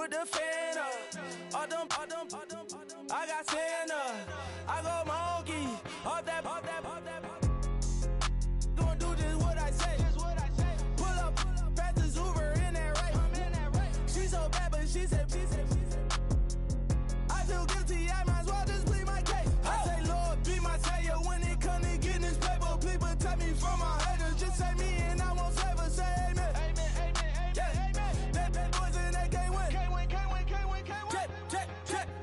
with the fan up. All them, I got Santa. I go monkey. All that. Gonna do just what I say. Pull up, pass the Uber in that right. She so bad, but she said. I feel guilty, I might as well just plead my case. I say, Lord, be my savior when it come to getting this paper. People tell me from my haters, just say me and I won't save her. Say amen. Yeah. Bad boys in that can't win.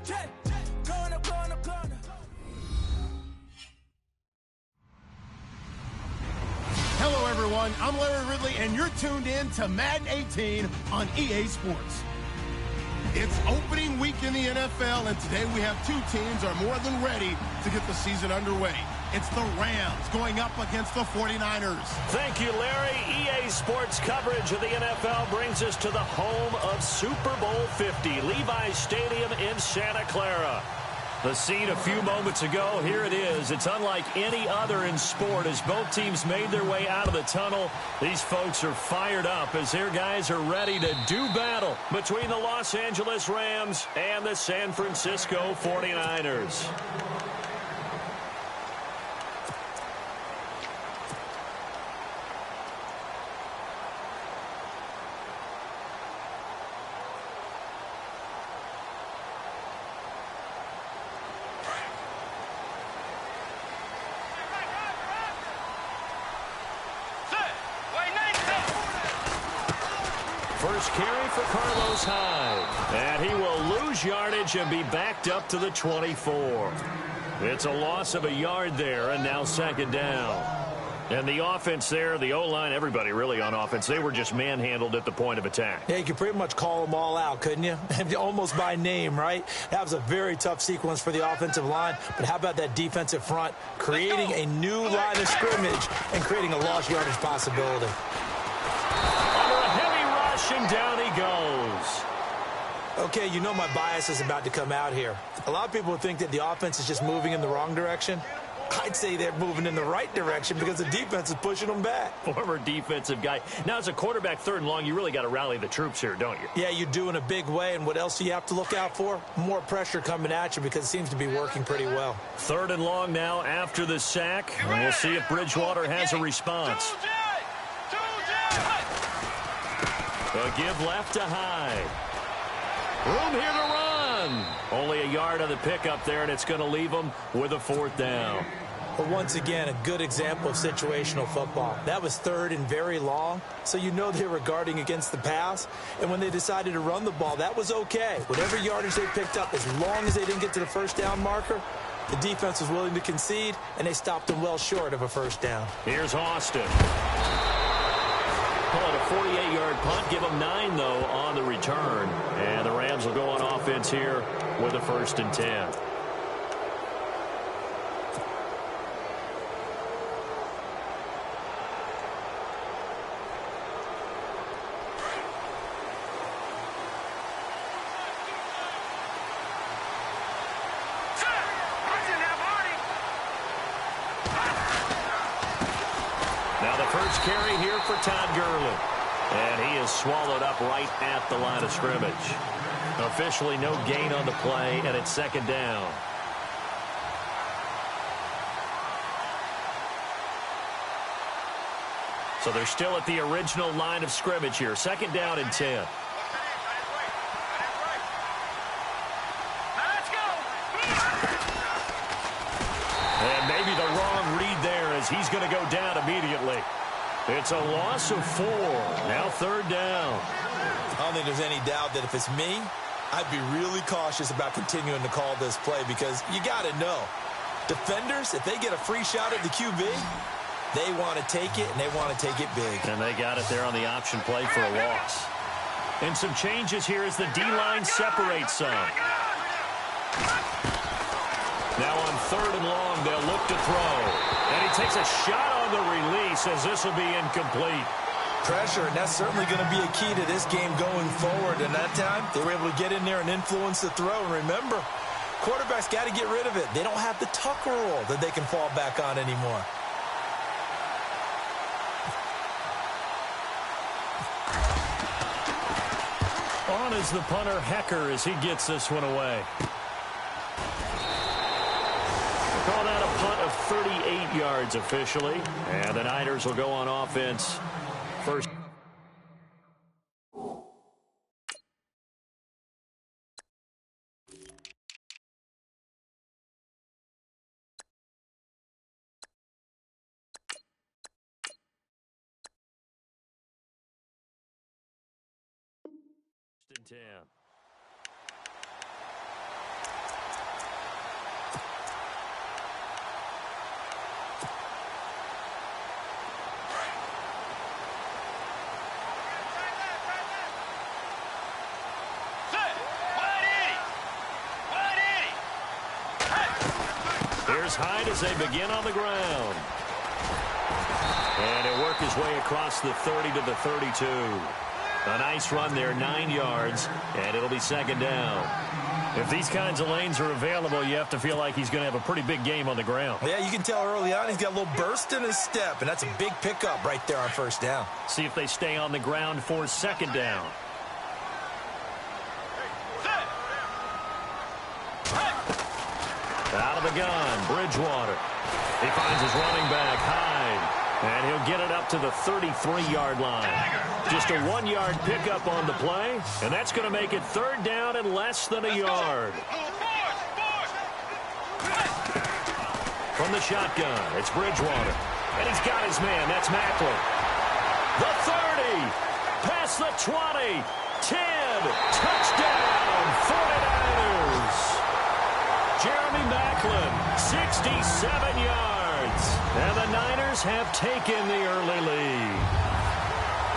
Check. Going up. Hello, everyone. I'm Larry Ridley, and you're tuned in to Madden 18 on EA Sports. It's opening week in the NFL, and today we have two teams are more than ready to get the season underway. It's the Rams going up against the 49ers. Thank you, Larry. EA Sports coverage of the NFL brings us to the home of Super Bowl 50, Levi's Stadium in Santa Clara. The scene a few moments ago, here it is. It's unlike any other in sport as both teams made their way out of the tunnel. These folks are fired up as their guys are ready to do battle between the Los Angeles Rams and the San Francisco 49ers. First carry for Carlos Hyde. And he will lose yardage and be backed up to the 24. It's a loss of a yard there, and now second down. And the offense there, the O-line, everybody really on offense, they were just manhandled at the point of attack. Yeah, you could pretty much call them all out, couldn't you? Almost by name, right? That was a very tough sequence for the offensive line. But how about that defensive front creating a new line of scrimmage and creating a lost yardage possibility? And down he goes. Okay, you know my bias is about to come out here. A lot of people think that the offense is just moving in the wrong direction. I'd say they're moving in the right direction because the defense is pushing them back. Former defensive guy. Now, as a quarterback, third and long, you really got to rally the troops here, don't you? Yeah, you do in a big way. And what else do you have to look out for? More pressure coming at you because it seems to be working pretty well. Third and long now after the sack. And we'll see if Bridgewater has a response. A give left to Hyde. Room here to run. Only a yard on the pickup there, and it's going to leave them with a fourth down. But once again, a good example of situational football. That was third and very long, so you know they were guarding against the pass. And when they decided to run the ball, that was okay. Whatever yardage they picked up, as long as they didn't get to the first down marker, the defense was willing to concede, and they stopped them well short of a first down. Here's Austin. Call it a 48-yard punt. Give them 9, though, on the return. And the Rams will go on offense here with a 1st and 10. First carry here for Todd Gurley. And he is swallowed up right at the line of scrimmage. Officially no gain on the play, and it's second down. So they're still at the original line of scrimmage here. Second down and 10. And maybe the wrong read there as he's going to go down immediately. It's a loss of 4. Now third down. I don't think there's any doubt that if it's me, I'd be really cautious about continuing to call this play because you got to know, defenders, if they get a free shot at the QB, they want to take it, and they want to take it big. And they got it there on the option play for a loss. And some changes here as the D-line separates some. Now on third and long, they'll look to throw. And he takes a shot on the release as this will be incomplete. Pressure, and that's certainly going to be a key to this game going forward. And that time, they were able to get in there and influence the throw. And remember, quarterbacks got to get rid of it. They don't have the Tucker rule that they can fall back on anymore. On is the punter, Hecker, as he gets this one away. Call that a punt of 38 yards officially. And the Niners will go on offense first. And 10. Here's Hyde as they begin on the ground. And he'll work his way across the 30 to the 32. A nice run there, 9 yards, and it'll be second down. If these kinds of lanes are available, you have to feel like he's going to have a pretty big game on the ground. Yeah, you can tell early on he's got a little burst in his step, and that's a big pickup right there on first down. See if they stay on the ground for second down. Out of the gun, Bridgewater. He finds his running back, Hyde. And he'll get it up to the 33-yard line. Just a 1-yard pickup on the play, and that's going to make it third down and less than a yard. From the shotgun, it's Bridgewater. And he's got his man. That's Macklin. The 30. Past the 20. 10. Touchdown, 49ers. Jeremy Macklin, 67 yards. And the Niners have taken the early lead.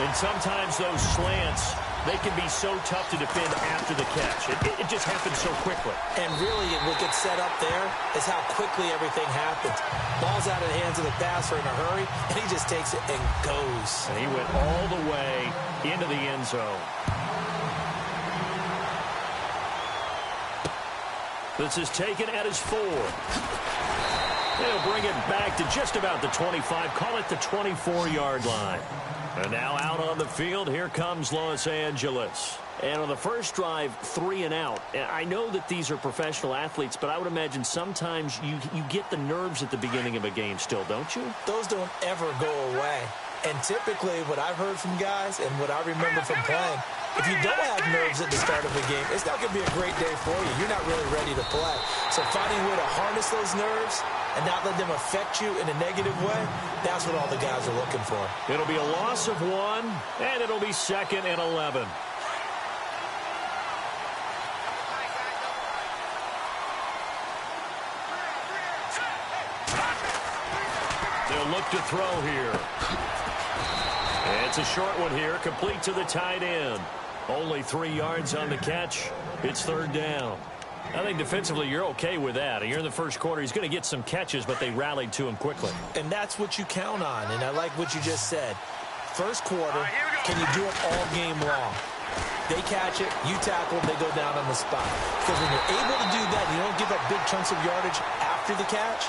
And sometimes those slants, they can be so tough to defend after the catch. It just happens so quickly. And really, what gets set up there is how quickly everything happens. Ball's out of the hands of the passer in a hurry, and he just takes it and goes. And he went all the way into the end zone. This is taken at his 4. They'll bring it back to just about the 25. Call it the 24-yard line. And now out on the field, here comes Los Angeles. And on the first drive, 3 and out. I know that these are professional athletes, but I would imagine sometimes you get the nerves at the beginning of a game still, don't you? Those don't ever go away. And typically, what I've heard from guys and what I remember from playing, if you don't have nerves at the start of a game, it's not going to be a great day for you. You're not really ready to play. So finding a way to harness those nerves and not let them affect you in a negative way, that's what all the guys are looking for. It'll be a loss of 1, and it'll be second and 11. They'll look to throw here. And it's a short one here, complete to the tight end. Only 3 yards on the catch. It's third down. I think defensively you're okay with that. You're in the first quarter. He's going to get some catches, but they rallied to him quickly. And that's what you count on, and I like what you just said. First quarter, can you do it all game long? They catch it, you tackle them, they go down on the spot. Because when you're able to do that, you don't give up big chunks of yardage after the catch.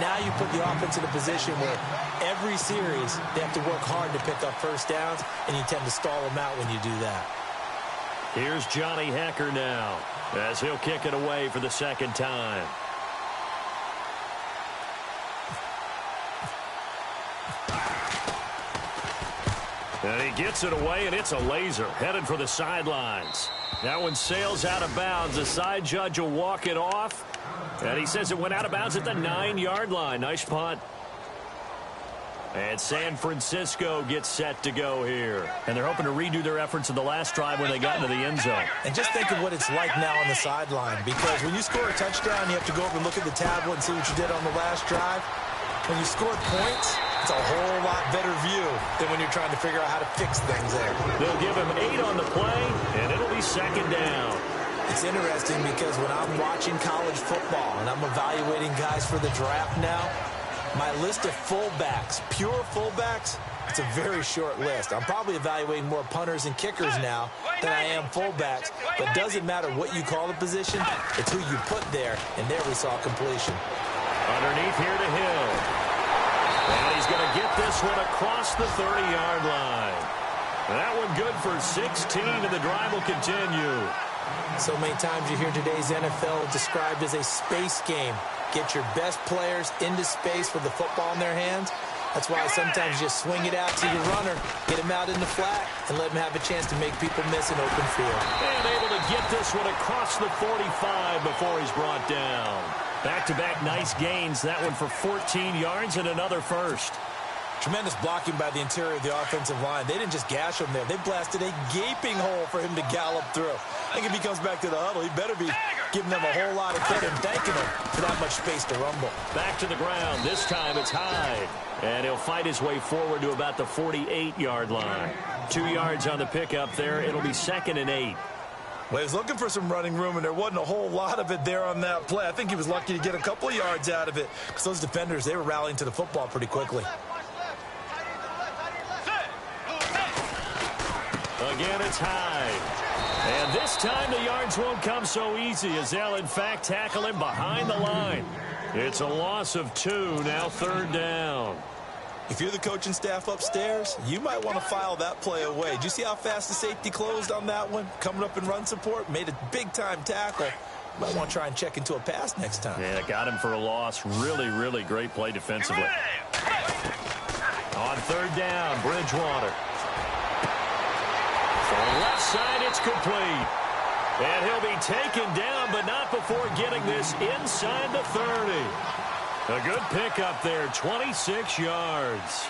Now you put the offense in a position where every series they have to work hard to pick up first downs, and you tend to stall them out when you do that. Here's Johnny Hecker now as he'll kick it away for the second time. And he gets it away, and it's a laser headed for the sidelines. That one sails out of bounds. The side judge will walk it off. And he says it went out of bounds at the 9-yard line. Nice punt. And San Francisco gets set to go here. And they're hoping to redo their efforts in the last drive when they got into the end zone. And just think of what it's like now on the sideline. Because when you score a touchdown, you have to go over and look at the tablet and see what you did on the last drive. When you score points, it's a whole lot better view than when you're trying to figure out how to fix things there. They'll give him 8 on the play, and it'll be second down. It's interesting because when I'm watching college football and I'm evaluating guys for the draft now, my list of fullbacks, pure fullbacks, it's a very short list. I'm probably evaluating more punters and kickers now than I am fullbacks. But it doesn't matter what you call the position, it's who you put there. And there we saw completion. Underneath here to Hill. And he's going to get this one across the 30-yard line. That one good for 16, and the drive will continue. So many times you hear today's NFL described as a space game. Get your best players into space with the football in their hands. That's why sometimes you just swing it out to your runner, get him out in the flat, and let him have a chance to make people miss an open field. And able to get this one across the 45 before he's brought down. Back-to-back nice gains. That one for 14 yards and another first. Tremendous blocking by the interior of the offensive line. They didn't just gash him there. They blasted a gaping hole for him to gallop through. I think if he comes back to the huddle, he better be giving them a whole lot of credit and thanking them for that much space to rumble. Back to the ground. This time it's Hyde. And he'll fight his way forward to about the 48-yard line. 2 yards on the pickup there. It'll be 2nd and 8. Well, he was looking for some running room, and there wasn't a whole lot of it there on that play. I think he was lucky to get a couple of yards out of it because those defenders, they were rallying to the football pretty quickly. Again, it's Hyde. And this time the yards won't come so easy as they'll, in fact, tackle him behind the line. It's a loss of 2, now 3rd down. If you're the coaching staff upstairs, you might want to file that play away. Did you see how fast the safety closed on that one? Coming up in run support, made a big-time tackle. Might want to try and check into a pass next time. Yeah, got him for a loss. Really, really great play defensively. On 3rd down, Bridgewater. On the left side, it's complete. And he'll be taken down, but not before getting this inside the 30. A good pickup there, 26 yards.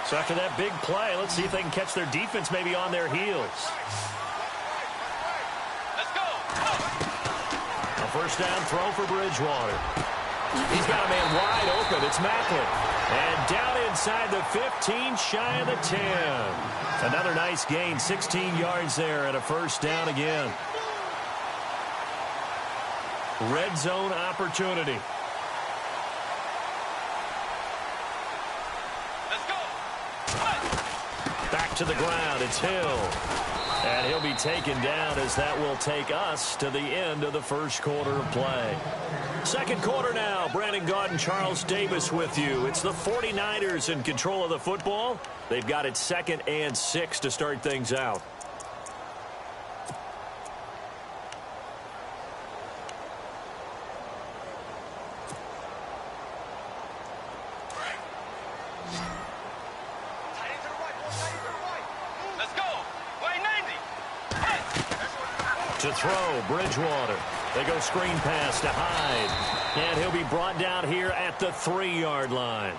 So after that big play, let's see if they can catch their defense maybe on their heels. Let's go. A first down throw for Bridgewater. He's got a man wide open. It's Macklin. And down inside the 15, shy of the 10. Another nice gain, 16 yards there and a first down again. Red zone opportunity. Let's go. Back to the ground, it's Hill. And he'll be taken down as that will take us to the end of the first quarter of play. Second quarter now. Brandon Gaudin, Charles Davis with you. It's the 49ers in control of the football. They've got it 2nd and 6 to start things out. Let's go. Way 90. To throw, Bridgewater. They go screen pass to Hyde. And he'll be brought down here at the 3-yard line.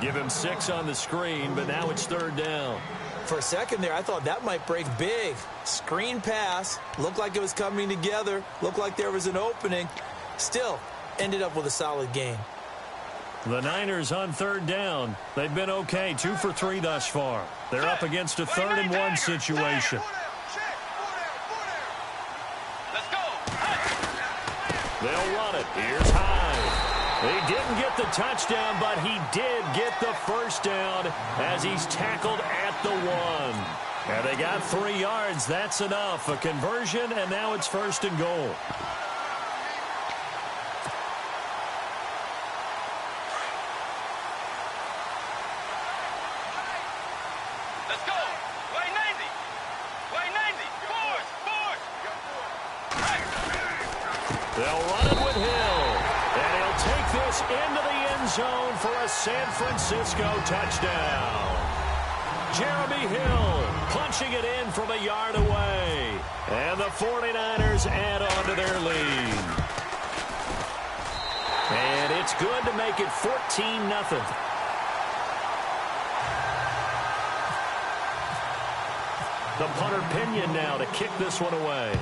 Give him 6 on the screen, but now it's 3rd down. For a second there, I thought that might break big. Screen pass. Looked like it was coming together. Looked like there was an opening. Still, ended up with a solid gain. The Niners on 3rd down. They've been okay, 2 for 3 thus far. They're up against a 3rd and 1 situation. Let's go. They'll run it. Here's Hyde. He didn't get the touchdown, but he did get the first down as he's tackled at the 1. And they got 3 yards. That's enough. A conversion, and now it's 1st and goal. Let's go. Way 90. Way 90. Force. They'll run it with Hill. And he'll take this into the end zone for a San Francisco touchdown. Jeremy Hill punching it in from a yard away. And the 49ers add on to their lead. And it's good to make it 14-0. The punter Pinion now to kick this one away.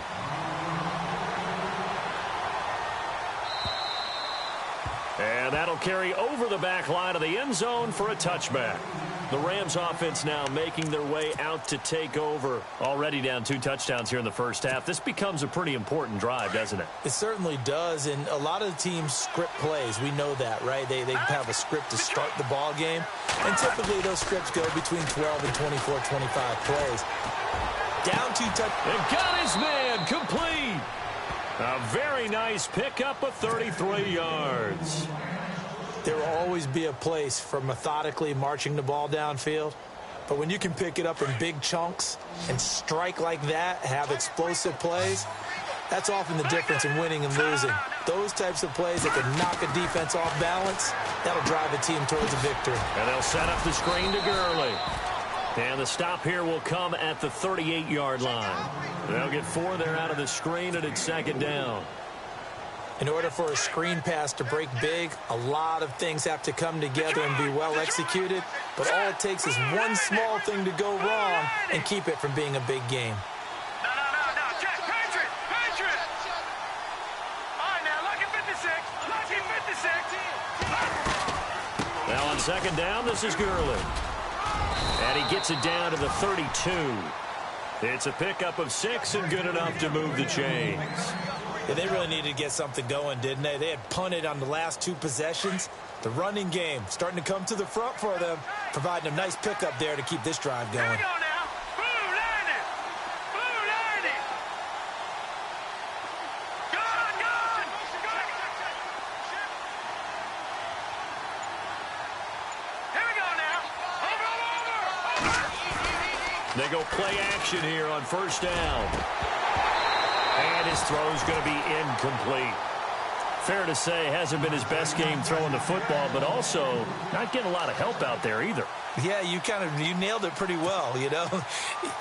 And that'll carry over the back line of the end zone for a touchback. The Rams offense now making their way out to take over. Already down 2 touchdowns here in the first half. This becomes a pretty important drive, doesn't it? It certainly does, and a lot of the teams script plays. We know that, right? They have a script to start the ball game, and typically those scripts go between 12 and 24, 25 plays. Down 2 touchdowns. And got his man complete. A very nice pickup of 33 yards. There will always be a place for methodically marching the ball downfield. But when you can pick it up in big chunks and strike like that, have explosive plays, that's often the difference in winning and losing. Those types of plays that can knock a defense off balance, that'll drive a team towards a victory. And they'll set up the screen to Gurley. And the stop here will come at the 38-yard line. They'll get 4 there out of the screen, and it's second down. In order for a screen pass to break big, a lot of things have to come together and be well executed. But all it takes is one small thing to go wrong and keep it from being a big game. No. Check. Patriot. All right, now, lucky 56. Now on second down, this is Gurley. And he gets it down to the 32. It's a pickup of 6 and good enough to move the chains. Yeah, they really needed to get something going, didn't they? They had punted on the last 2 possessions. The running game starting to come to the front for them, providing a nice pickup there to keep this drive going. Here we go now. Blue landing. Gone. Here we go now. Over. They go play action here on first down. And his throw's going to be incomplete. Fair to say, hasn't been his best game throwing the football, but also not getting a lot of help out there either. Yeah, you nailed it pretty well, you know.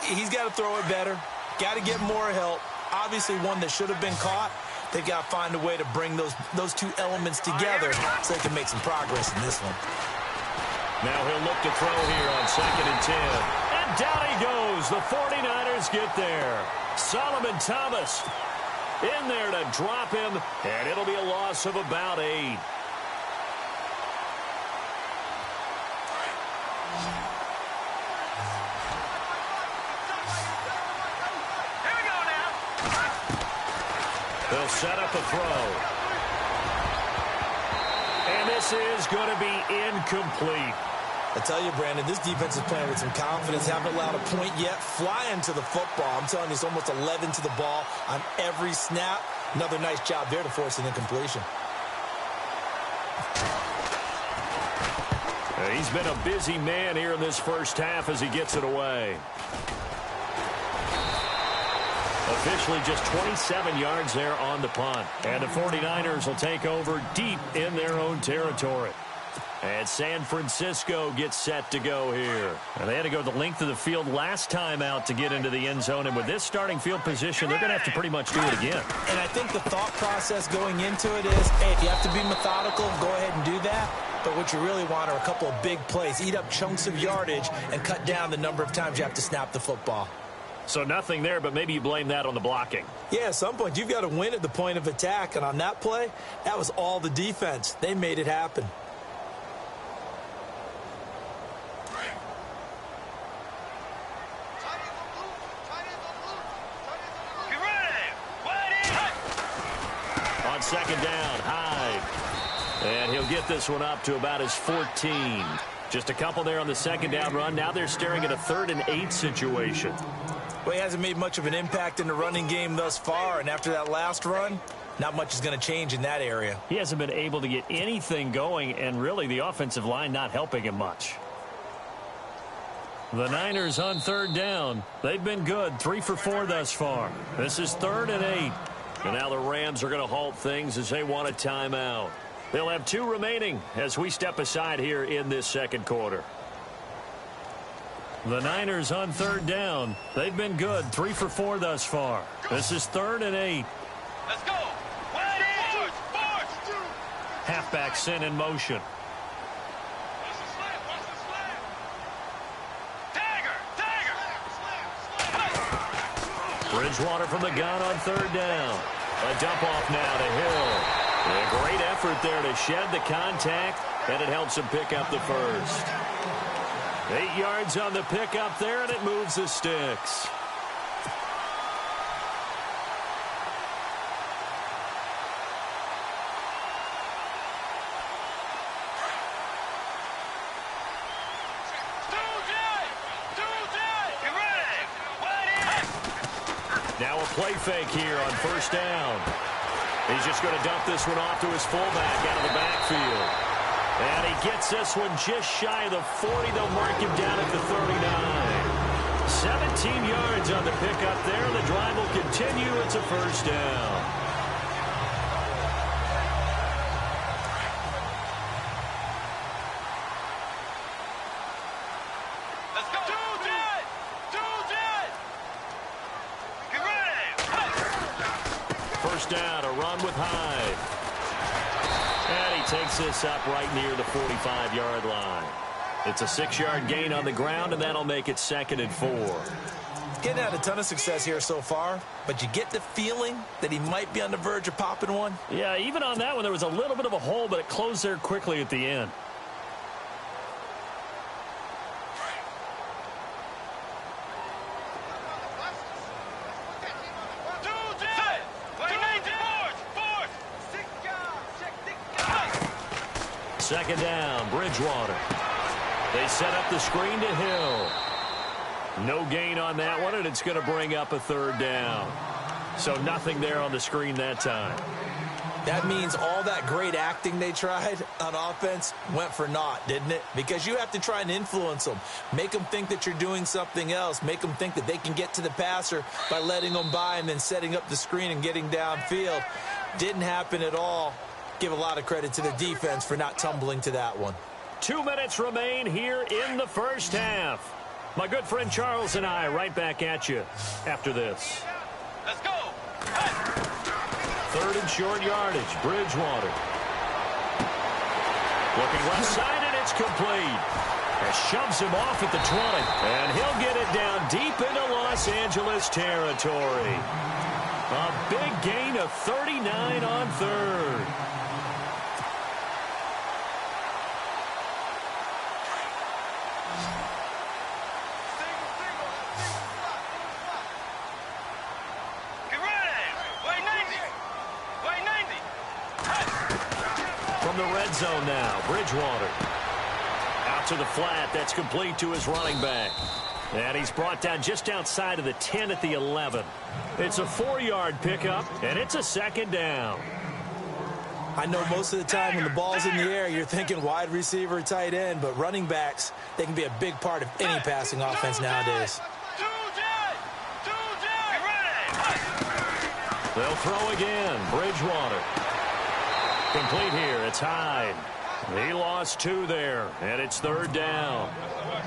He's got to throw it better, got to get more help. Obviously one that should have been caught. They've got to find a way to bring those 2 elements together so they can make some progress in this one. Now he'll look to throw here on second and 10. And down he goes. The 49ers get there. Solomon Thomas in there to drop him, and it'll be a loss of about 8. Here we go now. They'll set up a throw. And this is going to be incomplete. I tell you, Brandon, this defense is playing with some confidence. Haven't allowed a point yet. Flying to the football. I'm telling you, it's almost 11 to the ball on every snap. Another nice job there to force an incompletion. He's been a busy man here in this first half as he gets it away. Officially just 27 yards there on the punt. And the 49ers will take over deep in their own territory. And San Francisco gets set to go here. And they had to go the length of the field last time out to get into the end zone. And with this starting field position, they're going to have to pretty much do it again. And I think the thought process going into it is, hey, if you have to be methodical, go ahead and do that. But what you really want are a couple of big plays. Eat up chunks of yardage and cut down the number of times you have to snap the football. So nothing there, but maybe you blame that on the blocking. Yeah, at some point, you've got to win at the point of attack. And on that play, that was all the defense. They made it happen. On second down, Hyde. And he'll get this one up to about his 14. Just a couple there on the second down run. Now they're staring at a 3rd and 8 situation. Well, he hasn't made much of an impact in the running game thus far. And after that last run, not much is going to change in that area. He hasn't been able to get anything going, and really the offensive line not helping him much. The Niners on 3rd down. They've been good, 3 for 4 thus far. This is 3rd and 8. And now the Rams are going to halt things as they want a timeout. They'll have 2 remaining as we step aside here in this second quarter. The Niners on 3rd down. They've been good, 3 for 4 thus far. This is 3rd and 8. Let's go. Halfback sent in motion. Bridgewater from the gun on 3rd down. A dump off now to Hill. A great effort there to shed the contact, and it helps him pick up the first. 8 yards on the pickup there, and it moves the sticks. Now a play fake here on 1st down. He's just going to dump this one off to his fullback out of the backfield. And he gets this one just shy of the 40. They'll mark him down at the 39. 17 yards on the pickup there. The drive will continue. It's a first down. Let's go. Get ready. First down, a run with Hyde. And he takes this up right near the 45-yard line. It's a 6-yard gain on the ground, and that'll make it 2nd and 4. Getting had a ton of success here so far, but you get the feeling that he might be on the verge of popping one. Yeah, even on that one, there was a little bit of a hole, but it closed there quickly at the end. Second down, Bridgewater. They set up the screen to Hill. No gain on that one, and it's going to bring up a 3rd down. So nothing there on the screen that time. That means all that great acting they tried on offense went for naught, didn't it? Because you have to try and influence them. Make them think that you're doing something else. Make them think that they can get to the passer by letting them by and then setting up the screen and getting downfield. Didn't happen at all. Give a lot of credit to the defense for not tumbling to that one. 2 minutes remain here in the first half. My good friend Charles and I right back at you after this. Let's go. 3rd and short yardage, Bridgewater. Looking left side, and it's complete. It shoves him off at the 20, and he'll get it down deep into Los Angeles territory. A big gain of 39 on 3rd. From the red zone now, Bridgewater. Out to the flat. That's complete to his running back. And he's brought down just outside of the 10 at the 11. It's a 4-yard pickup, and it's a 2nd down. I know most of the time when the ball's in the air, you're thinking wide receiver, tight end, but running backs, they can be a big part of any passing offense nowadays. They'll throw again. Bridgewater. Complete here. It's Hyde. He lost 2 there, and it's 3rd down.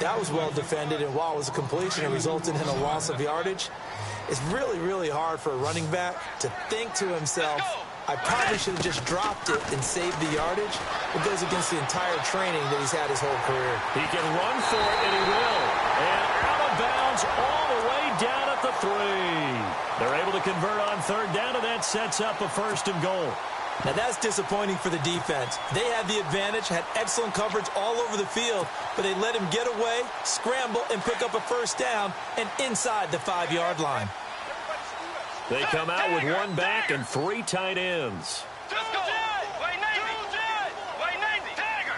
That was well defended, and while it was a completion, it resulted in a loss of yardage. It's really, really hard for a running back to think to himself, I probably should have just dropped it and saved the yardage. It goes against the entire training that he's had his whole career. He can run for it, and he will. And out of bounds all the way down at the 3. They're able to convert on 3rd down, and that sets up a 1st and goal. Now, that's disappointing for the defense. They had the advantage, had excellent coverage all over the field, but they let him get away, scramble, and pick up a 1st down and inside the 5-yard line. They come out with 1 back and 3 tight ends. Let's go. Way 90. Way 90. Dagger.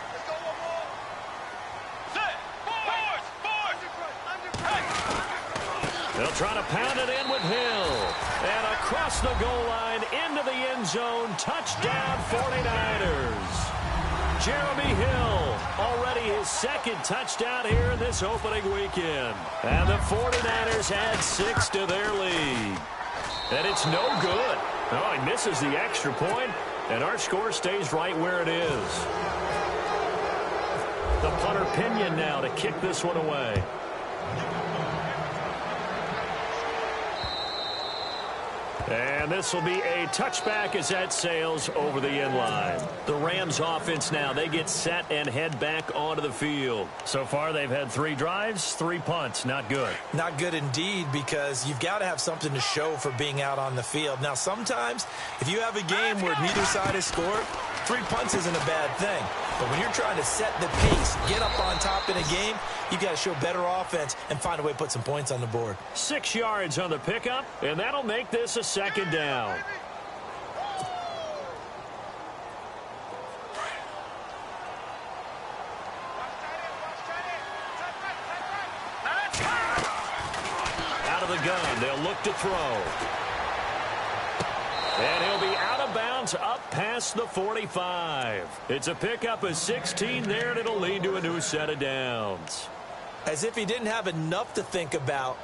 Let's go one more. Set. Force. They'll try to pound it in with Hill. And across the goal line, into the end zone, touchdown 49ers. Jeremy Hill, already his 2nd touchdown here in this opening weekend. And the 49ers add 6 to their lead. And it's no good. Oh, he misses the extra point, and our score stays right where it is. The punter Pinion now to kick this one away. And this will be a touchback as that sails over the end line. The Rams offense now, they get set and head back onto the field. So far, they've had 3 drives, 3 punts. Not good. Not good indeed, because you've got to have something to show for being out on the field. Now, sometimes, if you have a game where neither side has scored, 3 punts isn't a bad thing. But when you're trying to set the pace, get up on top in a game, you've got to show better offense and find a way to put some points on the board. 6 yards on the pickup, and that'll make this a 2nd down. Out of the gun, they'll look to throw. And he'll be out of of bounds up past the 45. It's a pickup of 16 there, and it'll lead to a new set of downs. As if he didn't have enough to think about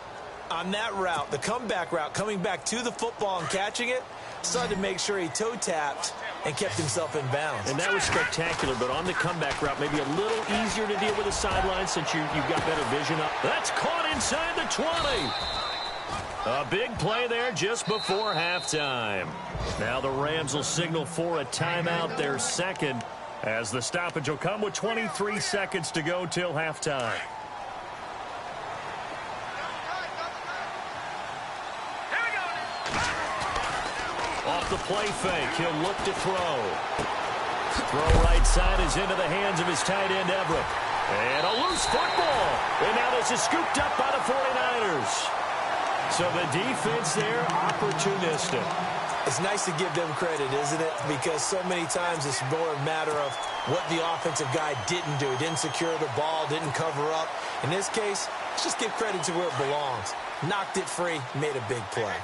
on that route, the comeback route, coming back to the football and catching it, started to make sure he toe-tapped and kept himself in bounds. And that was spectacular, but on the comeback route, maybe a little easier to deal with the sideline since you've got better vision up. That's caught inside the 20. A big play there just before halftime. Now the Rams will signal for a timeout, their second, as the stoppage will come with 23 seconds to go till halftime. Off the play fake, he'll look to throw. Throw right side is into the hands of his tight end, Everett. And a loose football. And now this is scooped up by the 49ers. So the defense there, opportunistic. It's nice to give them credit, isn't it? Because so many times it's more a matter of what the offensive guy didn't do. Didn't secure the ball, didn't cover up. In this case, let's just give credit to where it belongs. Knocked it free, made a big play.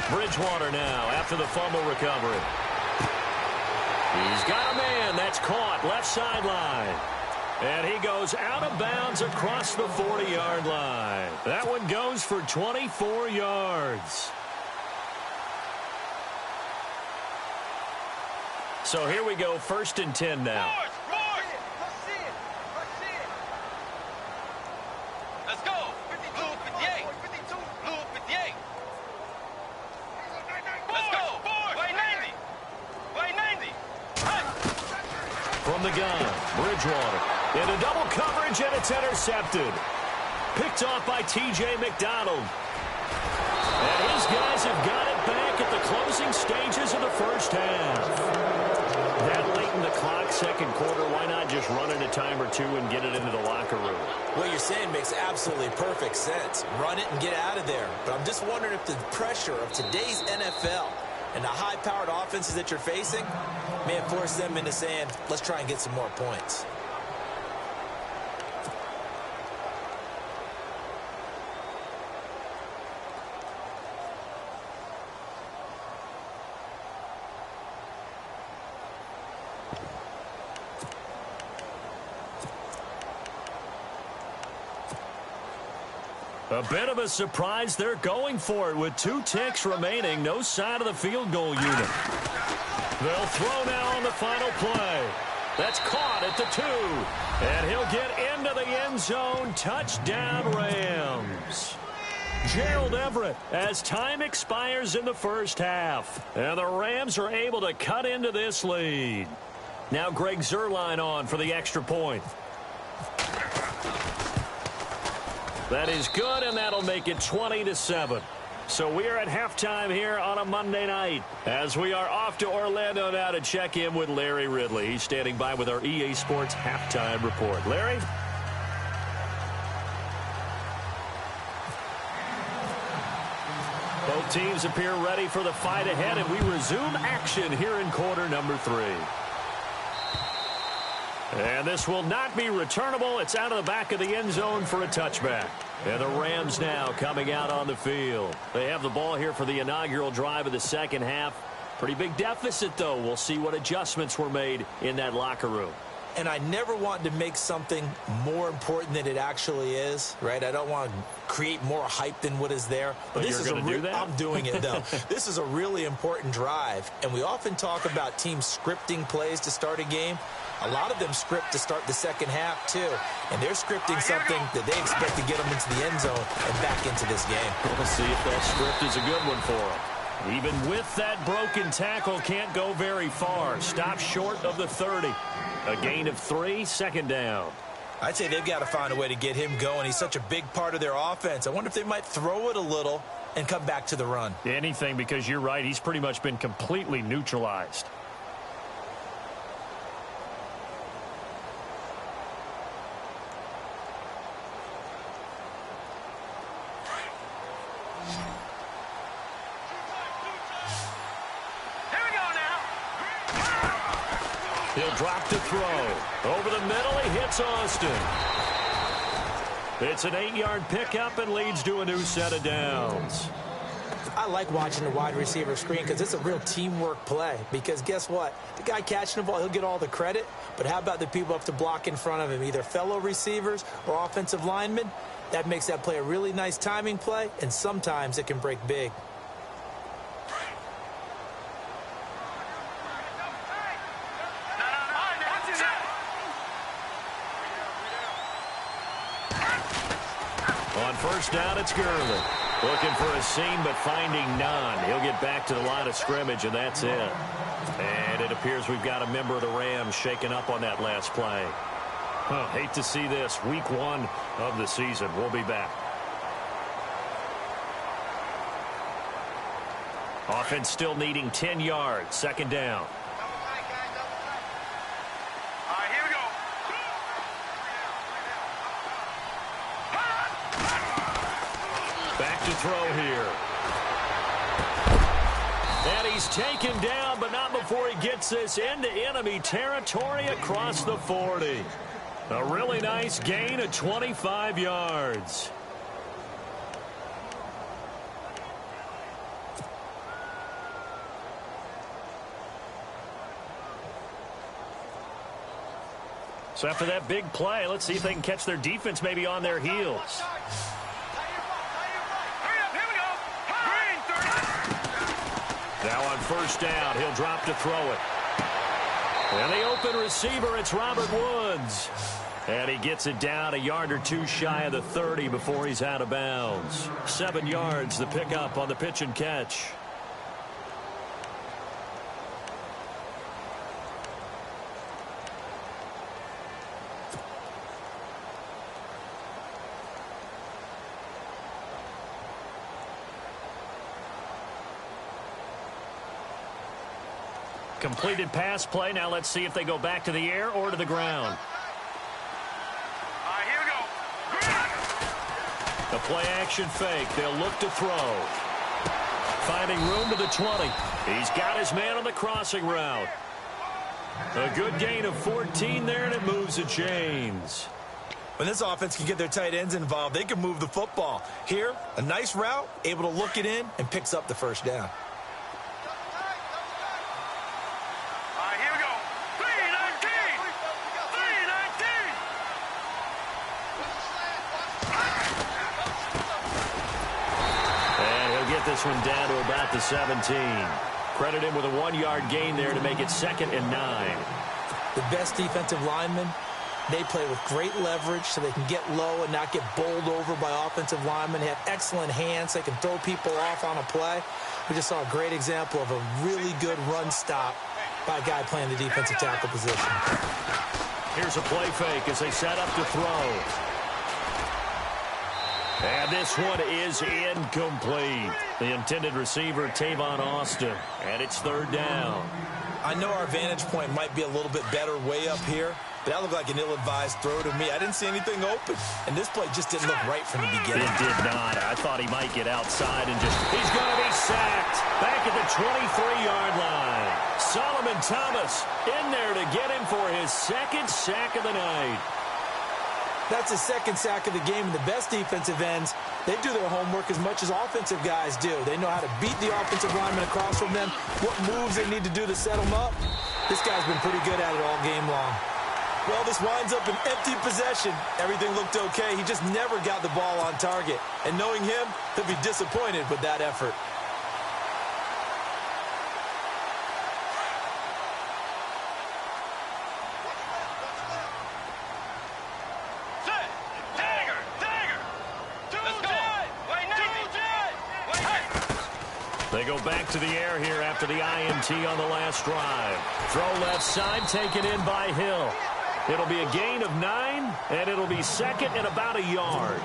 Bridgewater now after the fumble recovery. He's got a man. That's caught left sideline. And he goes out of bounds across the 40-yard line. That one goes for 24 yards. So here we go, 1st and 10 now. Let's go. 52, 58. 52, 58. Let's go. Way 90. Way 90. From the gun, Bridgewater. Into double coverage, and it's intercepted. Picked off by T.J. McDonald. And his guys have got it back at the closing stages of the first half. That late in the clock, second quarter, why not just run in a time or two and get it into the locker room? What you're saying makes absolutely perfect sense. Run it and get out of there. But I'm just wondering if the pressure of today's NFL and the high-powered offenses that you're facing may have forced them into saying, let's try and get some more points. A bit of a surprise. They're going for it with 2 ticks remaining. No sign of the field goal unit. They'll throw now on the final play. That's caught at the 2. And he'll get into the end zone. Touchdown, Rams. Gerald Everett as time expires in the first half. And the Rams are able to cut into this lead. Now Greg Zuerlein on for the extra point. That is good, and that'll make it 20-7. So we are at halftime here on a Monday night as we are off to Orlando now to check in with Larry Ridley. He's standing by with our EA Sports halftime report. Larry? Both teams appear ready for the fight ahead, and we resume action here in quarter number 3. And this will not be returnable. It's out of the back of the end zone for a touchback. And the Rams now coming out on the field. They have the ball here for the inaugural drive of the second half. Pretty big deficit, though. We'll see what adjustments were made in that locker room. And I never want to make something more important than it actually is, right? I don't want to create more hype than what is there. But this is going to do that? I'm doing it, though. This is a really important drive. And we often talk about teams scripting plays to start a game. A lot of them script to start the second half, too. And they're scripting something that they expect to get them into the end zone and back into this game. We'll see if that script is a good one for them. Even with that broken tackle, can't go very far. Stop short of the 30. A gain of 3, second down. I'd say they've got to find a way to get him going. He's such a big part of their offense. I wonder if they might throw it a little and come back to the run. Anything, because you're right. He's pretty much been completely neutralized. He'll drop to throw. Over the middle, he hits Austin. It's an 8-yard pickup and leads to a new set of downs. I like watching the wide receiver screen because it's a real teamwork play. Because guess what? The guy catching the ball, he'll get all the credit. But how about the people up to block in front of him, either fellow receivers or offensive linemen? That makes that play a really nice timing play, and sometimes it can break big. On first down, it's Gurley. Looking for a seam, but finding none. He'll get back to the line of scrimmage, and that's it. And it appears we've got a member of the Rams shaken up on that last play. Hate to see this. Week 1 of the season. We'll be back. Offense still needing 10 yards. Second down. All right, here we go. Back to throw here. And he's taken down, but not before he gets this into enemy territory across the 40. A really nice gain of 25 yards. So after that big play, let's see if they can catch their defense maybe on their heels. Now on first down, he'll drop to throw it. And the open receiver, it's Robert Woods. And he gets it down a yard or two shy of the 30 before he's out of bounds. 7 yards, the pickup on the pitch and catch. Completed pass play. Now let's see if they go back to the air or to the ground. All right, here we go. The play action fake. They'll look to throw. Finding room to the 20. He's got his man on the crossing route. A good gain of 14 there, and it moves the chains. When this offense can get their tight ends involved, they can move the football. Here, a nice route, able to look it in, and picks up the first down. This one down to about the 17. Credit him with a 1-yard gain there to make it 2nd and 9. The best defensive linemen, they play with great leverage so they can get low and not get bowled over by offensive linemen. They have excellent hands. They can throw people off on a play. We just saw a great example of a really good run stop by a guy playing the defensive tackle position. Here's a play fake as they set up to throw. And this one is incomplete. The intended receiver, Tavon Austin. And it's 3rd down. I know our vantage point might be a little bit better way up here, but that looked like an ill-advised throw to me. I didn't see anything open. And this play just didn't look right from the beginning. It did not. I thought he might get outside and just... He's going to be sacked. Back at the 23-yard line. Solomon Thomas in there to get him for his 2nd sack of the night. That's his 2nd sack of the game, and the best defensive ends, they do their homework as much as offensive guys do. They know how to beat the offensive lineman across from them, what moves they need to do to set them up. This guy's been pretty good at it all game long. Well, this winds up an empty possession. Everything looked okay. He just never got the ball on target. And knowing him, he'll be disappointed with that effort. They go back to the air here after the INT on the last drive. Throw left side, taken in by Hill. It'll be a gain of 9, and it'll be 2nd and about a yard.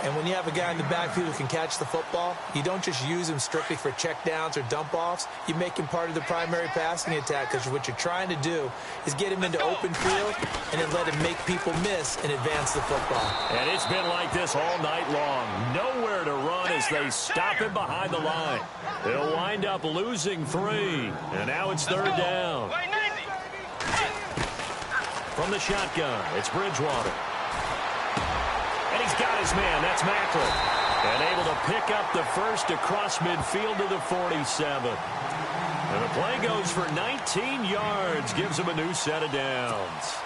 And when you have a guy in the backfield who can catch the football, you don't just use him strictly for checkdowns or dump-offs. You make him part of the primary passing attack, because what you're trying to do is get him into open field and then let him make people miss and advance the football. And it's been like this all night long. Nowhere to run as they stop him behind the line. They'll wind up losing 3, and now it's 3rd down. From the shotgun, it's Bridgewater. And he's got his man. That's Macklin. And able to pick up the first across midfield to the 47. And the play goes for 19 yards. Gives him a new set of downs.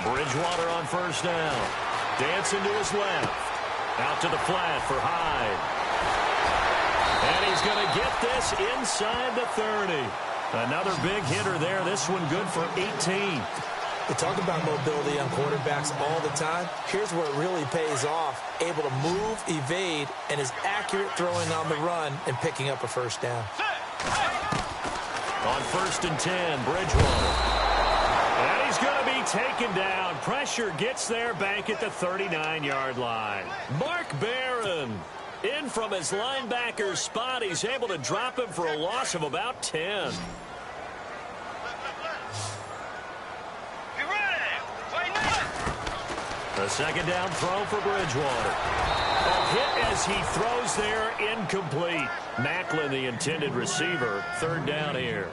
Bridgewater on first down. Dancing to his left. Out to the flat for Hyde. And he's going to get this inside the 30. Another big hitter there. This one good for 18. We talk about mobility on quarterbacks all the time. Here's where it really pays off. Able to move, evade, and is accurate throwing on the run and picking up a first down. On 1st and 10, Bridgewater. And he's going to be taken down. Pressure gets there back at the 39-yard line. Mark Barron in from his linebacker's spot. He's able to drop him for a loss of about 10. A second down throw for Bridgewater. A hit as he throws there, incomplete. Macklin, the intended receiver, 3rd down here.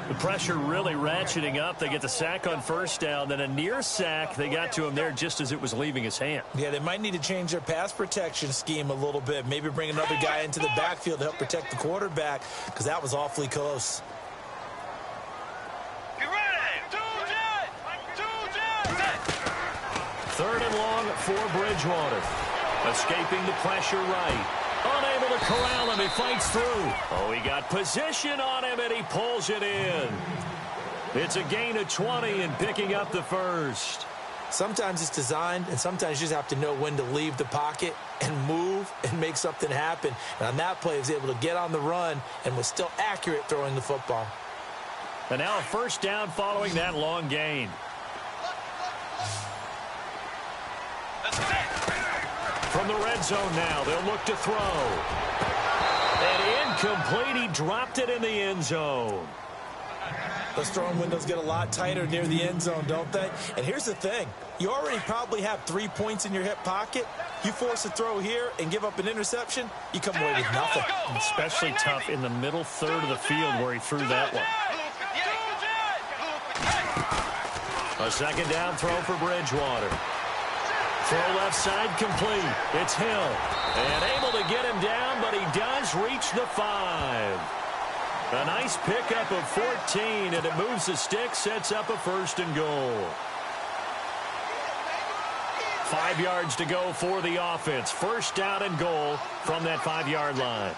The pressure really ratcheting up. They get the sack on first down, then a near sack. They got to him there just as it was leaving his hand. Yeah, they might need to change their pass protection scheme a little bit. Maybe bring another guy into the backfield to help protect the quarterback, because that was awfully close. Third and long for Bridgewater. Escaping the pressure right. Unable to corral him. He fights through. Oh, he got position on him, and he pulls it in. It's a gain of 20 and picking up the first. Sometimes it's designed, and sometimes you just have to know when to leave the pocket and move and make something happen. And on that play, he was able to get on the run and was still accurate throwing the football. And now a first down following that long gain. From the red zone now, they'll look to throw. And incomplete. He dropped it in the end zone. Those throwing windows get a lot tighter near the end zone, don't they? And here's the thing. You already probably have 3 points in your hip pocket. You force a throw here and give up an interception, you come away with nothing. Especially tough in the middle third of the field where he threw that one. A second down throw for Bridgewater. Throw left side complete. It's Hill. And able to get him down, but he does reach the 5. A nice pickup of 14, and it moves the stick, sets up a 1st and goal. 5 yards to go for the offense. First down and goal from that 5-yard line.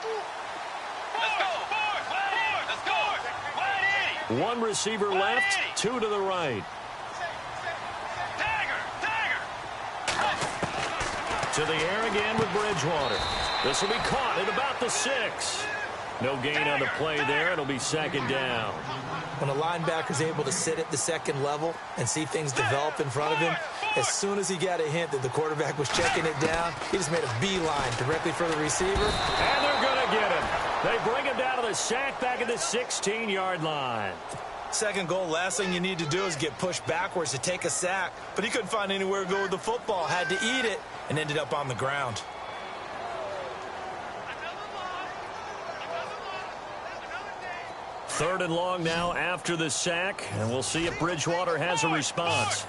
One receiver left, 2 to the right. To the air again with Bridgewater. This will be caught at about the 6. No gain on the play there. It'll be second down. When a linebacker's able to sit at the second level and see things develop in front of him, as soon as he got a hint that the quarterback was checking it down, he just made a beeline directly for the receiver. And they're going to get him. They bring him down to the sack back at the 16-yard line. Second goal, last thing you need to do is get pushed backwards to take a sack. But he couldn't find anywhere to go with the football. Had to eat it and ended up on the ground. Third and long now after the sack, and we'll see if Bridgewater has a response.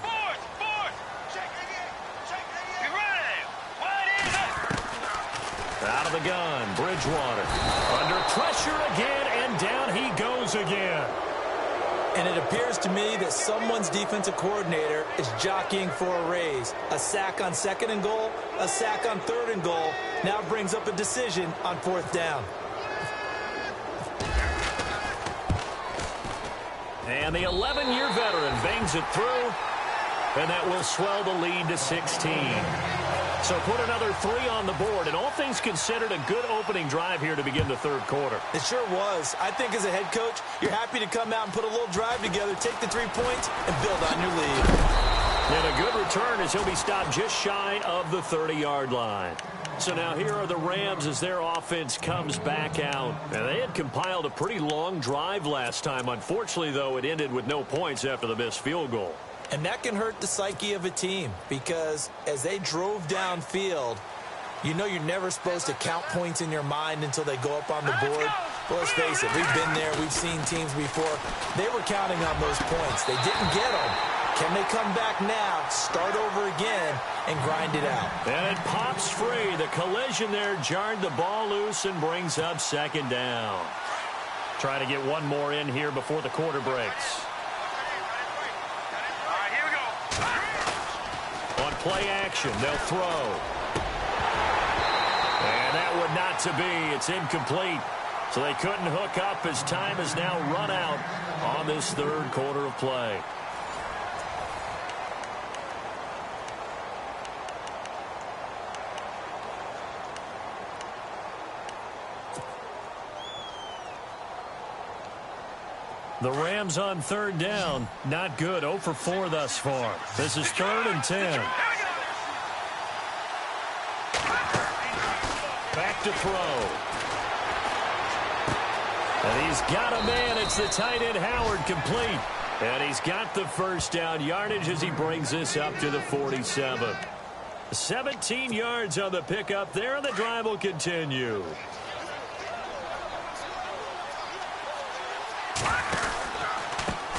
Out of the gun, Bridgewater. Under pressure again, and down he goes again. And it appears to me that someone's defensive coordinator is jockeying for a raise. A sack on 2nd and goal, a sack on 3rd and goal, now brings up a decision on 4th down. And the 11-year veteran bangs it through, and that will swell the lead to 16. So put another 3 on the board, and all things considered, a good opening drive here to begin the third quarter. It sure was. I think as a head coach, you're happy to come out and put a little drive together, take the 3 points, and build on your lead. And a good return as he'll be stopped just shy of the 30-yard line. So now here are the Rams as their offense comes back out. And they had compiled a pretty long drive last time. Unfortunately, though, it ended with no points after the missed field goal. And that can hurt the psyche of a team because as they drove downfield, you know you're never supposed to count points in your mind until they go up on the board. Well, let's face it, we've been there, we've seen teams before. They were counting on those points. They didn't get them. Can they come back now, start over again, and grind it out? And it pops free. The collision there jarred the ball loose and brings up second down. Trying to get one more in here before the quarter breaks. All right, here we go. On play action, they'll throw. And that would not to be. It's incomplete. So they couldn't hook up as time is now run out on this third quarter of play. The Rams on third down. Not good. 0 for 4 thus far. This is 3rd and 10. Back to throw. And he's got a man. It's the tight end Howard, complete. And he's got the first down yardage as he brings this up to the 47. 17 yards on the pickup there, and the drive will continue.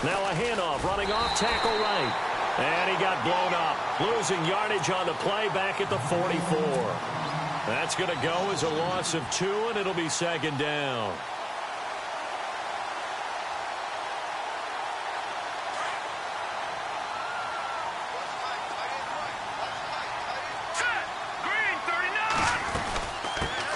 Now a handoff, running off tackle right. And he got blown up. Losing yardage on the play back at the 44. That's going to go as a loss of 2, and it'll be second down.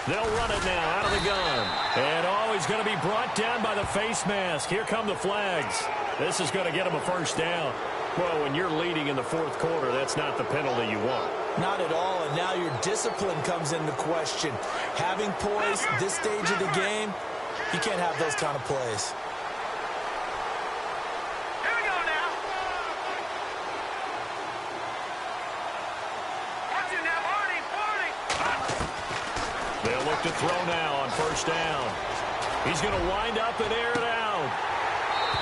They'll run it now out of the gun. And he's going to be brought down by the face mask. Here come the flags. This is going to get him a first down. Well, when you're leading in the fourth quarter, that's not the penalty you want. Not at all, and now your discipline comes into question. Having poise this stage of the game, you can't have those kind of plays. Here we go now. Watch it now, Barney. They'll look to throw now on first down. He's going to wind up and air it out.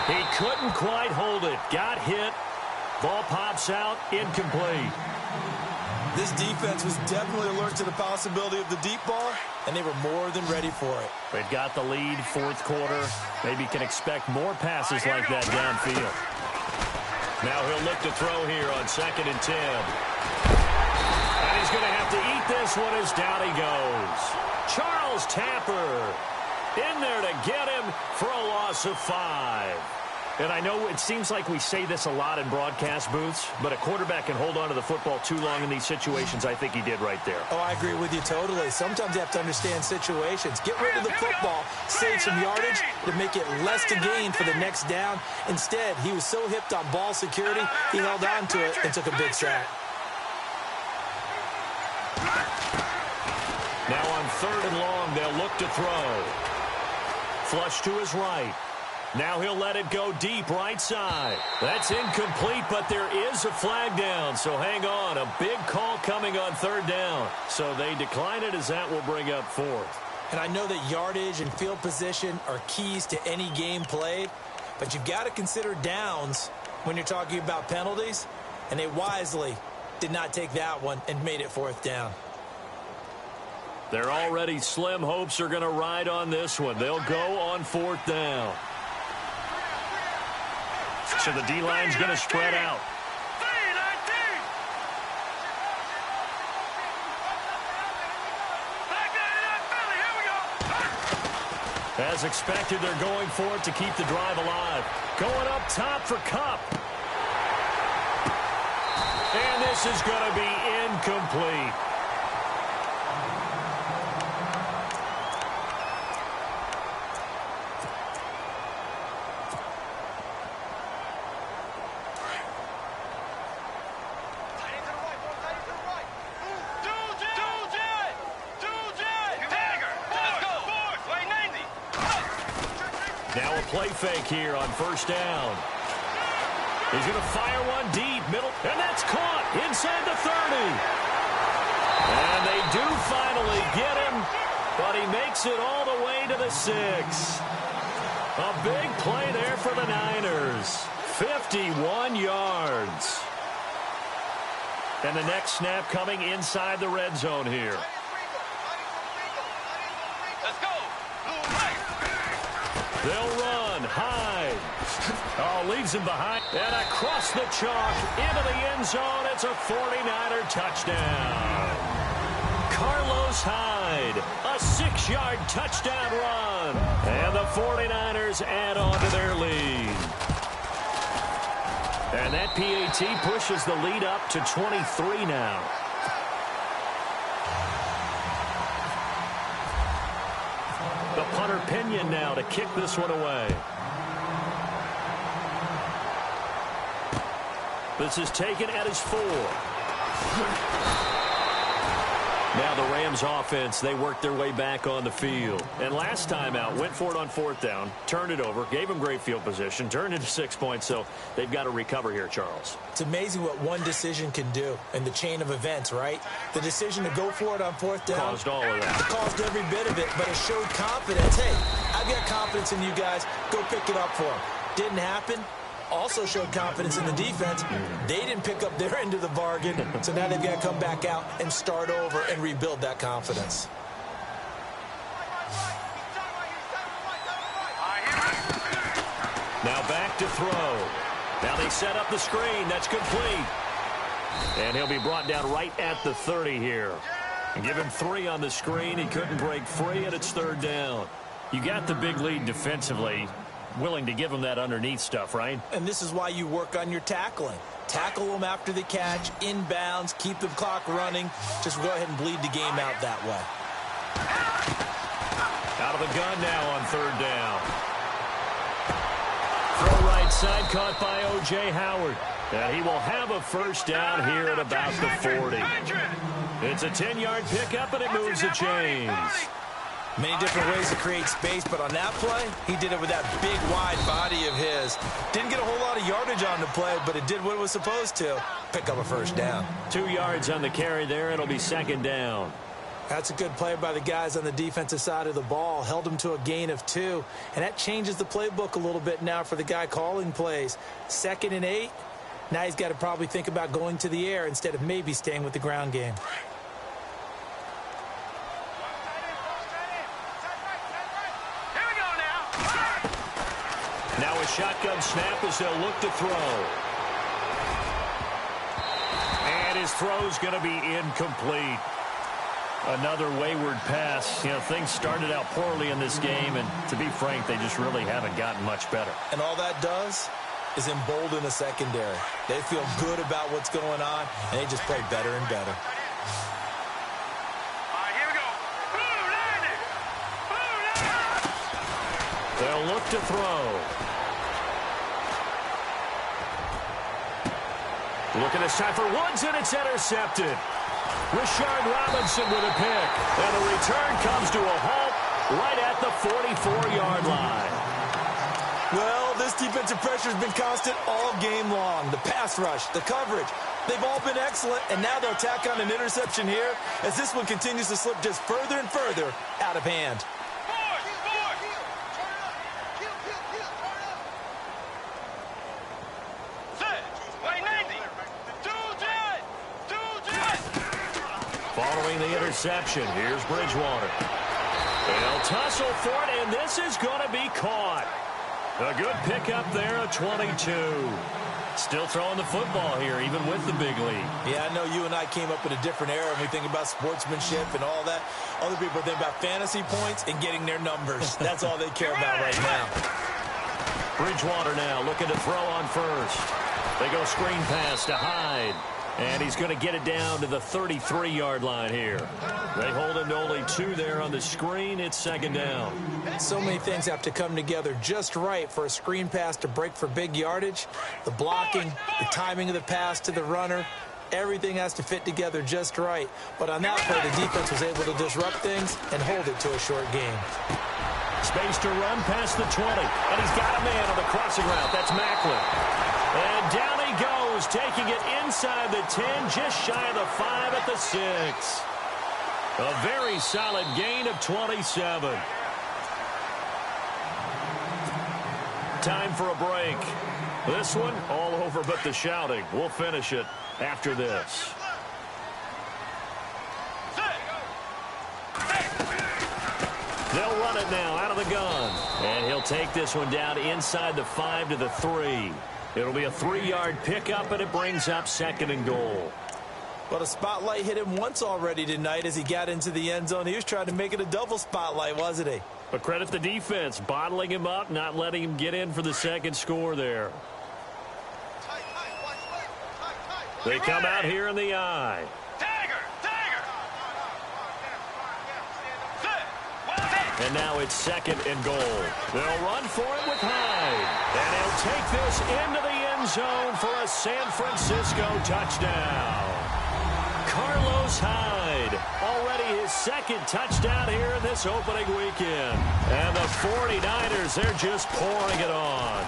He couldn't quite hold it. Got hit. Ball pops out. Incomplete. This defense was definitely alert to the possibility of the deep ball, and they were more than ready for it. They've got the lead, fourth quarter. Maybe can expect more passes like that downfield. Now he'll look to throw here on 2nd and 10. And he's going to have to eat this one as down he goes. Charles Tapper in there to get him for a loss of 5. And I know it seems like we say this a lot in broadcast booths, but a quarterback can hold on to the football too long in these situations. I think he did right there. Oh, I agree with you totally. Sometimes you have to understand situations. Get rid of the football, save some yardage to make it less to gain for the next down. Instead, he was so hipped on ball security, he held on to it and took a big sack. Now on 3rd and long, they'll look to throw. Flush to his right. Now he'll let it go deep right side. That's incomplete, but there is a flag down, so hang on. A big call coming on 3rd down. So they decline it as that will bring up 4th. And I know that yardage and field position are keys to any game played, but you've got to consider downs when you're talking about penalties, and they wisely did not take that one and made it 4th down. They're already slim hopes are going to ride on this one. They'll go on 4th down. So the D-line's going to spread out. As expected, they're going for it to keep the drive alive. Going up top for Kupp. And this is going to be incomplete. Now a play fake here on 1st down. He's going to fire one deep, middle, and that's caught inside the 30. And they do finally get him, but he makes it all the way to the 6. A big play there for the Niners. 51 yards. And the next snap coming inside the red zone here. Let's go. They'll run. Hyde. Oh, leaves him behind. And across the chalk into the end zone. It's a 49er touchdown. Carlos Hyde, a 6-yard touchdown run. And the 49ers add on to their lead. And that PAT pushes the lead up to 23 now. The punter Pinion now to kick this one away. This is taken at his 4. Now the Rams offense, they worked their way back on the field. And last time out, went for it on 4th down, turned it over, gave them great field position, turned into 6 points, so they've got to recover here, Charles. It's amazing what one decision can do in the chain of events, right? The decision to go for it on 4th down. Caused all of that. It caused every bit of it, but it showed confidence. Hey, I've got confidence in you guys. Go pick it up for them. Didn't happen. Also showed confidence in the defense. They didn't pick up their end of the bargain, so now they've got to come back out and start over and rebuild that confidence. Now back to throw. Now they set up the screen. That's complete. And he'll be brought down right at the 30 here. Give him 3 on the screen. He couldn't break free, and it's 3rd down. You got the big lead defensively. Willing to give them that underneath stuff, right? And this is why you work on your tackling. Tackle them after the catch, inbounds, keep the clock running. Just go ahead and bleed the game out that way. Out of the gun now on 3rd down. Throw right side caught by O.J. Howard. And he will have a 1st down here at about the 40. It's a 10-yard pickup, and it moves the chains. Many different ways to create space, but on that play, he did it with that big, wide body of his. Didn't get a whole lot of yardage on the play, but it did what it was supposed to. Pick up a 1st down. 2 yards on the carry there. It'll be 2nd down. That's a good play by the guys on the defensive side of the ball. Held them to a gain of 2, and that changes the playbook a little bit now for the guy calling plays. 2nd and 8. Now he's got to probably think about going to the air instead of maybe staying with the ground game. Now a shotgun snap as they'll look to throw. And his throw's going to be incomplete. Another wayward pass. You know, things started out poorly in this game, and to be frank, they just really haven't gotten much better. And all that does is embolden the secondary. They feel good about what's going on, and they just play better and better. They'll look to throw. Looking this time for Woods, and it's intercepted. Rashard Robinson with a pick. And the return comes to a halt right at the 44-yard line. Well, this defensive pressure has been constant all game long. The pass rush, the coverage, they've all been excellent, and now they'll tack on an interception here as this one continues to slip just further and further out of hand. Following the interception, here's Bridgewater. They'll tussle for it, and this is going to be caught. A good pickup there, a 22. Still throwing the football here, even with the big lead. Yeah, I know you and I came up in a different era when we think about sportsmanship and all that. Other people think about fantasy points and getting their numbers. That's all they care about right now. Bridgewater now looking to throw on 1st. They go screen pass to Hyde. And he's going to get it down to the 33-yard line here. They hold him to only 2 there on the screen. It's 2nd down. So many things have to come together just right for a screen pass to break for big yardage. The blocking, the timing of the pass to the runner, everything has to fit together just right. But on that play, the defense was able to disrupt things and hold it to a short game. Space to run past the 20. And he's got a man on the crossing route. That's Macklin. And down he goes, taking it inside the 10, just shy of the 5 at the 6. A very solid gain of 27. Time for a break. This one all over but the shouting. We'll finish it after this. They'll run it now out of the gun. And he'll take this one down inside the 5 to the 3. It'll be a 3-yard pickup, and it brings up 2nd and goal. Well, the spotlight hit him once already tonight as he got into the end zone. He was trying to make it a double spotlight, wasn't he? But credit the defense, bottling him up, not letting him get in for the 2nd score there. They come out here in the eye. And now it's 2nd and goal. They'll run for it with Hyde. And he'll take this into the end zone for a San Francisco touchdown. Carlos Hyde, already his 2nd touchdown here in this opening weekend. And the 49ers, they're just pouring it on.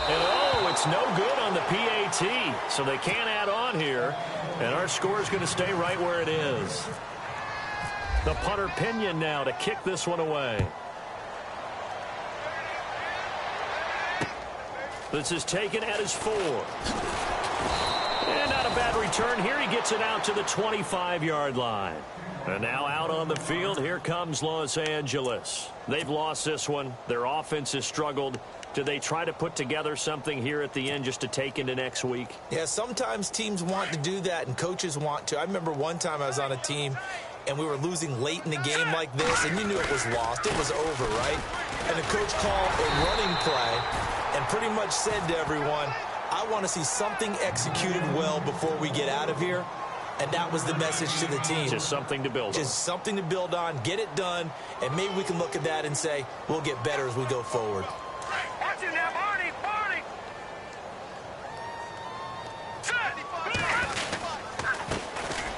And oh, it's no good on the PAT, so they can't add on here. And our score is going to stay right where it is. The punter Pinion now to kick this one away. This is taken at his 4. And not a bad return here. He gets it out to the 25-yard line. And now out on the field, here comes Los Angeles. They've lost this one. Their offense has struggled. Do they try to put together something here at the end just to take into next week? Yeah, sometimes teams want to do that and coaches want to. I remember one time I was on a team and we were losing late in the game like this, and you knew it was lost. It was over, right? And the coach called a running play and pretty much said to everyone, I want to see something executed well before we get out of here. And that was the message to the team. Just something to build on. Just something to build on, get it done, and maybe we can look at that and say, we'll get better as we go forward. Watch him now, Barney!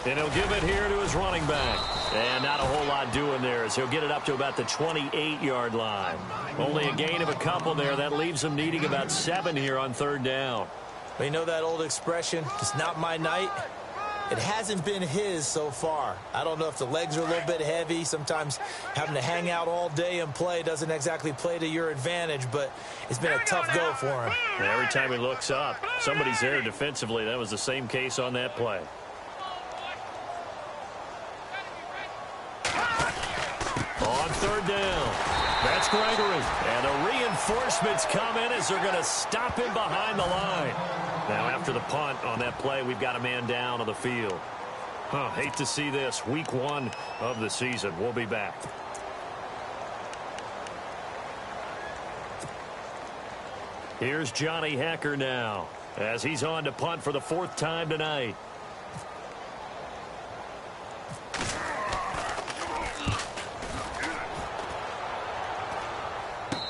And he'll give it here to his running back. And not a whole lot doing there as he'll get it up to about the 28-yard line. Only a gain of a couple there. That leaves him needing about 7 here on 3rd down. Well, you know that old expression, it's not my night? It hasn't been his so far. I don't know if the legs are a little bit heavy. Sometimes having to hang out all day and play doesn't exactly play to your advantage, but it's been a tough go for him. And every time he looks up, somebody's there defensively. That was the same case on that play. On 3rd down, that's Gregory. And the reinforcements come in as they're going to stop him behind the line. Now after the punt on that play, we've got a man down on the field. Hate to see this. Week 1 of the season. We'll be back. Here's Johnny Hecker now as he's on to punt for the 4th time tonight.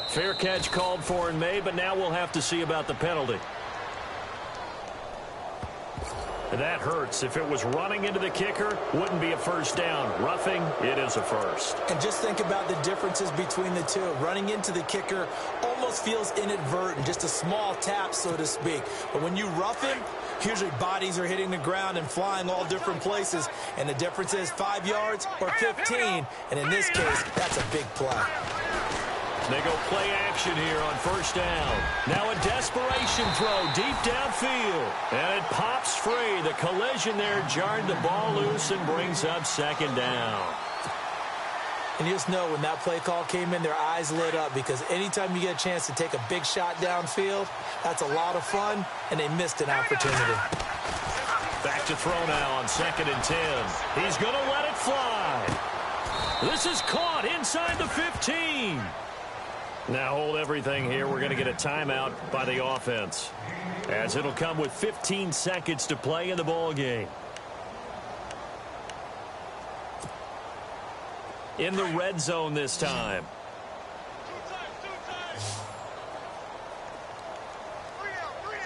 Fair catch called for and made, but now we'll have to see about the penalty. And that hurts. If it was running into the kicker, wouldn't be a 1st down. Roughing, it is a 1st. And just think about the differences between the two. Running into the kicker almost feels inadvertent, just a small tap, so to speak. But when you rough him, usually bodies are hitting the ground and flying all different places. And the difference is 5 yards or 15. And in this case, that's a big play. They go play action here on 1st down. Now a desperation throw deep downfield. And it pops free. The collision there jarred the ball loose and brings up 2nd down. And you just know when that play call came in, their eyes lit up because anytime you get a chance to take a big shot downfield, that's a lot of fun, and they missed an opportunity. Back to throw now on 2nd and 10. He's going to let it fly. This is caught inside the 15. Now hold everything here. We're going to get a timeout by the offense, as it'll come with 15 seconds to play in the ball game. In the red zone this time.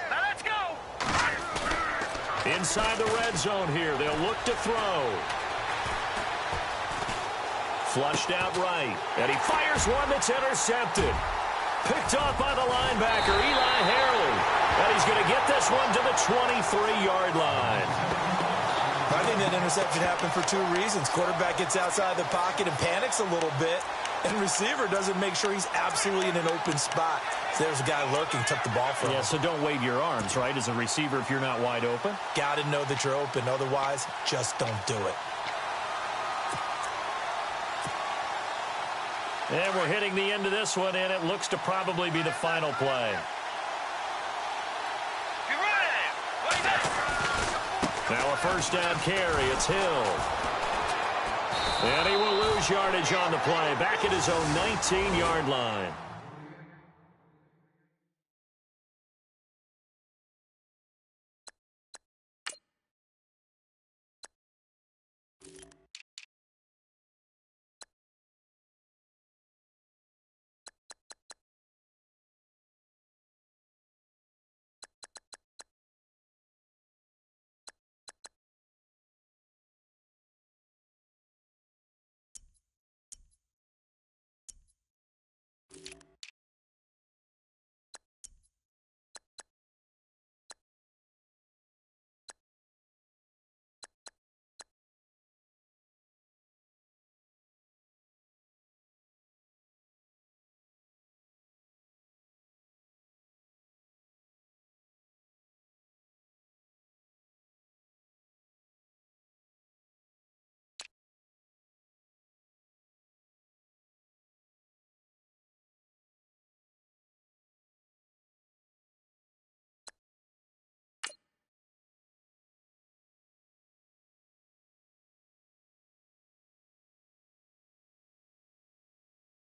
Now let's go! Inside the red zone here. They'll look to throw. Flushed out right. And he fires one that's intercepted. Picked off by the linebacker, Eli Harley. And he's going to get this one to the 23-yard line. I think that interception happened for 2 reasons. Quarterback gets outside the pocket and panics a little bit. And receiver doesn't make sure he's absolutely in an open spot. So there's a guy lurking, took the ball from him. Yeah, so don't wave your arms, right, as a receiver if you're not wide open. Got to know that you're open. Otherwise, just don't do it. And we're hitting the end of this one, and it looks to probably be the final play. Now a first down carry. It's Hill. And he will lose yardage on the play. Back at his own 19-yard line.